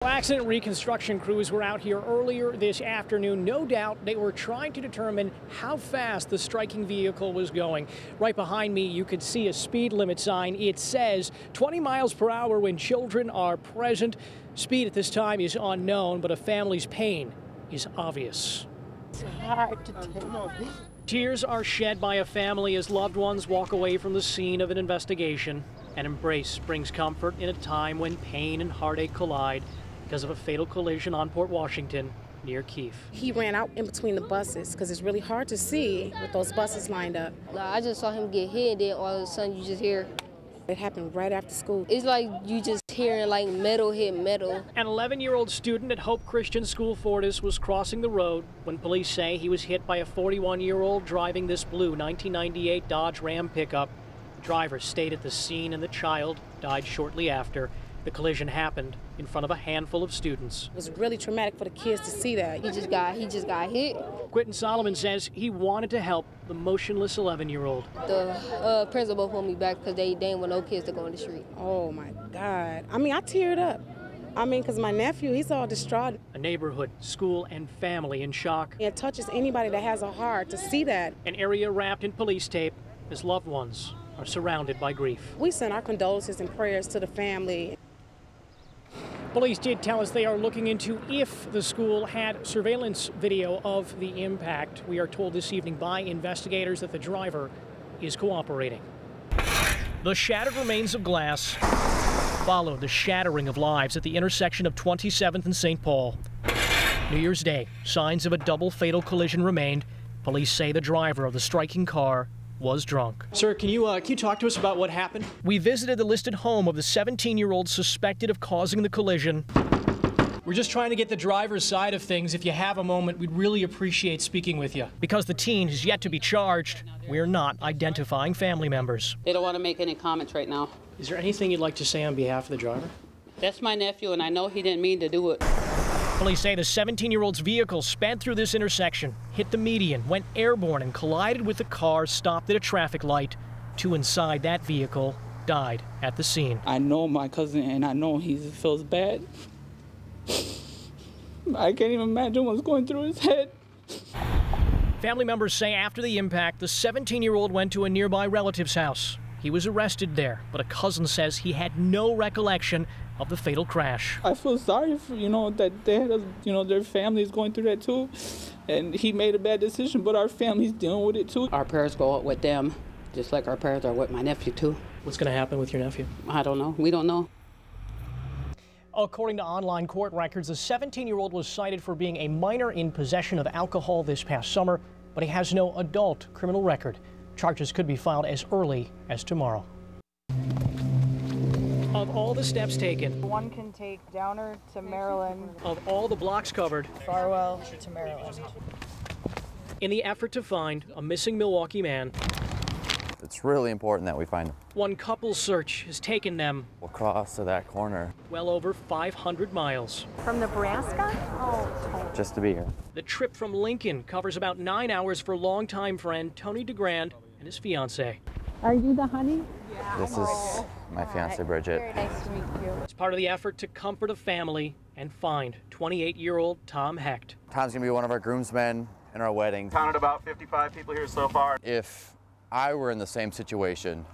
Accident reconstruction crews were out here earlier this afternoon. No doubt they were trying to determine how fast the striking vehicle was going. Right behind me, you could see a speed limit sign. It says 20 miles per hour when children are present. Speed at this time is unknown, but a family's pain is obvious. It's hard to tell. Tears are shed by a family as loved ones walk away from the scene of an investigation. An embrace brings comfort in a time when pain and heartache collide because of a fatal collision on Port Washington near Kiev. He ran out in between the buses because it's really hard to see with those buses lined up. I just saw him get hit, and then all of a sudden you just hear. It happened right after school. It's like you just hearing like metal hit metal. An 11-year-old student at Hope Christian School Fortis was crossing the road when police say he was hit by a 41-year-old driving this blue 1998 Dodge Ram pickup. The driver stayed at the scene and the child died shortly after. The collision happened in front of a handful of students. It was really traumatic for the kids to see that. He just got hit. Quentin Solomon says he wanted to help the motionless 11-year-old. The principal pulled me back because they didn't want no kids to go on the street. Oh my God. I teared up. Because my nephew, he's all distraught. A neighborhood, school, and family in shock. It touches anybody that has a heart to see that. An area wrapped in police tape as loved ones are surrounded by grief. We send our condolences and prayers to the family. Police did tell us they are looking into if the school had surveillance video of the impact. We are told this evening by investigators that the driver is cooperating. The shattered remains of glass followed the shattering of lives at the intersection of 27th and St. Paul. New Year's Day, signs of a double fatal collision remained. Police say the driver of the striking car was drunk. Sir, can you talk to us about what happened? We visited the listed home of the 17-year-old suspected of causing the collision. We're just trying to get the driver's side of things. If you have a moment, we'd really appreciate speaking with you. Because the teen is yet to be charged, we're not identifying family members. They don't want to make any comments right now. Is there anything you'd like to say on behalf of the driver? That's my nephew, and I know he didn't mean to do it. Police say the 17-year-old's vehicle sped through this intersection, hit the median, went airborne, and collided with a car stopped at a traffic light. Two inside that vehicle died at the scene. I know my cousin, and I know he feels bad. I can't even imagine what's going through his head. Family members say after the impact, the 17-year-old went to a nearby relative's house. He was arrested there, but a cousin says he had no recollection of the fatal crash. I feel sorry for, that they had, their families going through that too. And he made a bad decision, but our family's dealing with it too. Our prayers go out with them, just like our prayers are with my nephew too. What's going to happen with your nephew? I don't know. We don't know. According to online court records, the 17-year-old was cited for being a minor in possession of alcohol this past summer, but he has no adult criminal record. Charges could be filed as early as tomorrow. Of all the steps taken, one can take Downer to Maryland. Of all the blocks covered, Farwell to Maryland. In the effort to find a missing Milwaukee man, it's really important that we find him. One couple's search has taken them across to that corner. Well over 500 miles. From Nebraska? Oh, just to be here. The trip from Lincoln covers about 9 hours for longtime friend Tony DeGrand and his fiancée. Are you the honey? Yeah. This is my fiancée, Bridget. Very nice to meet you. It's part of the effort to comfort a family and find 28-year-old Tom Hecht. Tom's gonna be one of our groomsmen in our wedding. Counted about 55 people here so far. If I were in the same situation,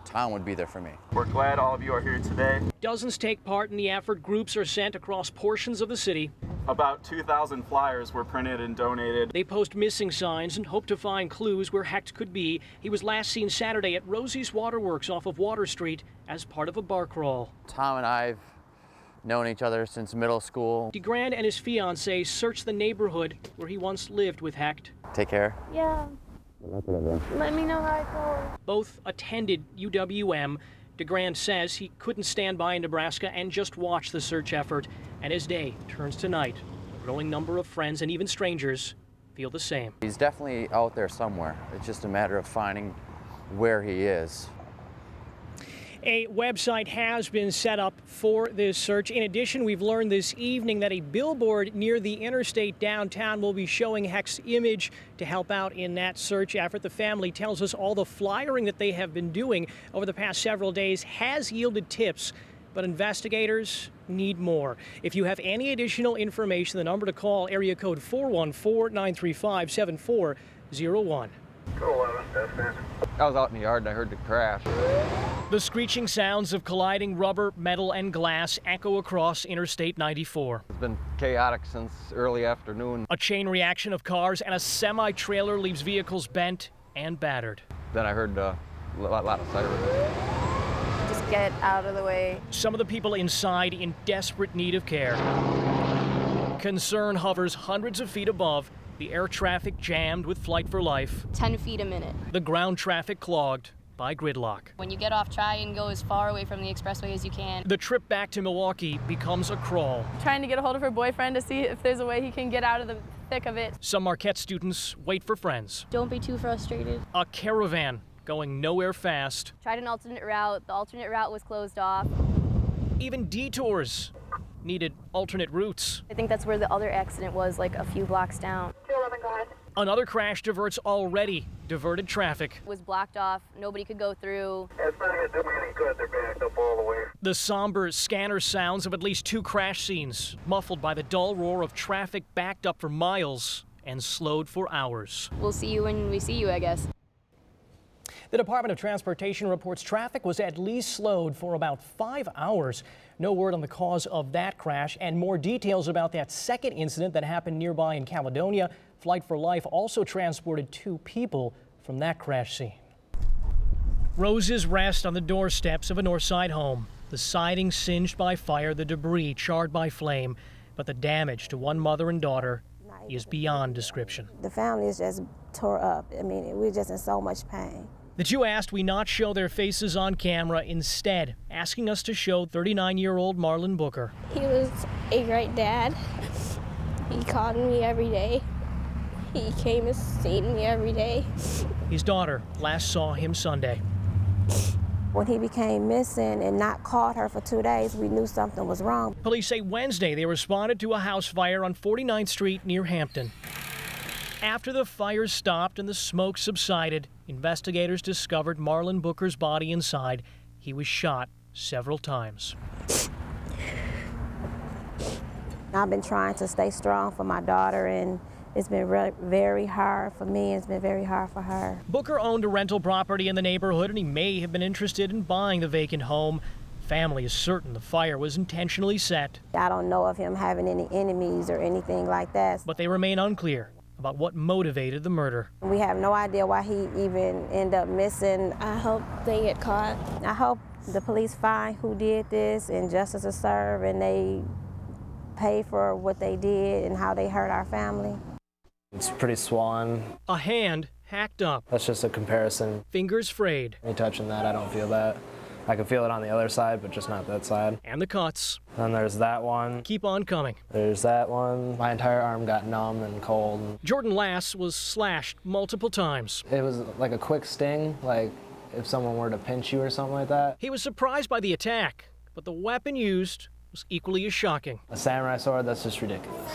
Tom would be there for me. We're glad all of you are here today. Dozens take part in the effort. Groups are sent across portions of the city. About 2,000 flyers were printed and donated. They post missing signs and hope to find clues where Hecht could be. He was last seen Saturday at Rosie's Waterworks off of Water Street as part of a bar crawl. Tom and I've known each other since middle school. DeGrand and his fiancée searched the neighborhood where he once lived with Hecht. Take care. Yeah. Let me know how it goes. Both attended UWM. DeGrand says he couldn't stand by in Nebraska and just watch the search effort. And as day turns to night, a growing number of friends and even strangers feel the same. He's definitely out there somewhere. It's just a matter of finding where he is. A website has been set up for this search. In addition, we've learned this evening that a billboard near the interstate downtown will be showing Hecht's image to help out in that search effort. The family tells us all the flyering that they have been doing over the past several days has yielded tips but investigators need more. If you have any additional information, the number to call, area code 414-935-7401. I was out in the yard and I heard the crash. The screeching sounds of colliding rubber, metal, and glass echo across Interstate 94. It's been chaotic since early afternoon. A chain reaction of cars and a semi-trailer leaves vehicles bent and battered. Then I heard a lot of sirens. Just get out of the way. Some of the people inside in desperate need of care. Concern hovers hundreds of feet above, the air traffic jammed with Flight for Life. 10 feet a minute. The ground traffic clogged by gridlock. When you get off, try and go as far away from the expressway as you can. The trip back to Milwaukee becomes a crawl. Trying to get a hold of her boyfriend to see if there's a way he can get out of the thick of it. Some Marquette students wait for friends. Don't be too frustrated. A caravan going nowhere fast. Tried an alternate route. The alternate route was closed off. Even detours needed alternate routes. I think that's where the other accident was, like a few blocks down. 211, go ahead. Another crash diverts already diverted traffic. It was blocked off. Nobody could go through. It's not going to do me any good. They're backed up all the way. The somber scanner sounds of at least 2 crash scenes, muffled by the dull roar of traffic backed up for miles and slowed for hours. We'll see you when we see you, I guess. The Department of Transportation reports traffic was at least slowed for about 5 hours. No word on the cause of that crash, and more details about that second incident that happened nearby in Caledonia. Flight for Life also transported 2 people from that crash scene. Roses rest on the doorsteps of a Northside home. The siding singed by fire, the debris charred by flame, but the damage to one mother and daughter is beyond description. The family is just tore up. I mean, we're just in so much pain. The 2 asked we not show their faces on camera, instead asking us to show 39-year-old Marlon Booker. He was a great dad. He called me every day. He came and seen me every day. His daughter last saw him Sunday. When he became missing and not called her for 2 days, we knew something was wrong. Police say Wednesday they responded to a house fire on 49th Street near Hampton. After the fire stopped and the smoke subsided, investigators discovered Marlon Booker's body inside. He was shot several times. I've been trying to stay strong for my daughter, and it's been very hard for me. It's been very hard for her. Booker owned a rental property in the neighborhood, and he may have been interested in buying the vacant home. Family is certain the fire was intentionally set. I don't know of him having any enemies or anything like that. But they remain unclear about what motivated the murder. We have no idea why he even ended up missing. I hope they get caught. I hope the police find who did this and justice is served and they pay for what they did and how they hurt our family. It's pretty swollen. A hand hacked up. That's just a comparison. Fingers frayed. Me touching that, I don't feel that. I can feel it on the other side, but just not that side. And the cuts. Then there's that one. Keep on coming. There's that one. My entire arm got numb and cold. Jordan Lass was slashed multiple times. It was like a quick sting, like if someone were to pinch you or something like that. He was surprised by the attack, but the weapon used was equally as shocking. A samurai sword, that's just ridiculous.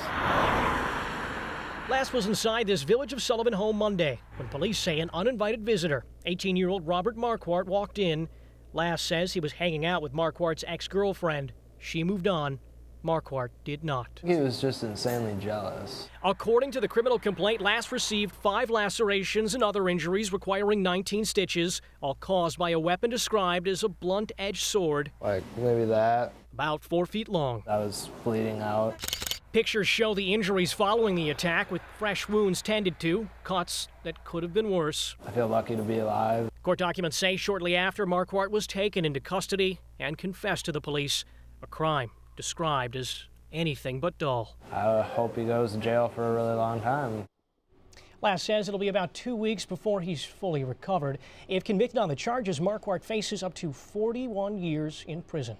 Lass was inside this Village of Sullivan home Monday when police say an uninvited visitor, 18-year-old Robert Marquardt, walked in. Lass says he was hanging out with Marquardt's ex-girlfriend. She moved on. Marquardt did not. He was just insanely jealous. According to the criminal complaint, Lass received 5 lacerations and other injuries requiring 19 stitches, all caused by a weapon described as a blunt-edged sword. Like maybe that. About 4 feet long. I was bleeding out. Pictures show the injuries following the attack, with fresh wounds tended to, cuts that could have been worse. I feel lucky to be alive. Court documents say shortly after, Marquardt was taken into custody and confessed to the police, a crime described as anything but dull. I hope he goes to jail for a really long time. Lass says it'll be about 2 weeks before he's fully recovered. If convicted on the charges, Marquardt faces up to 41 years in prison.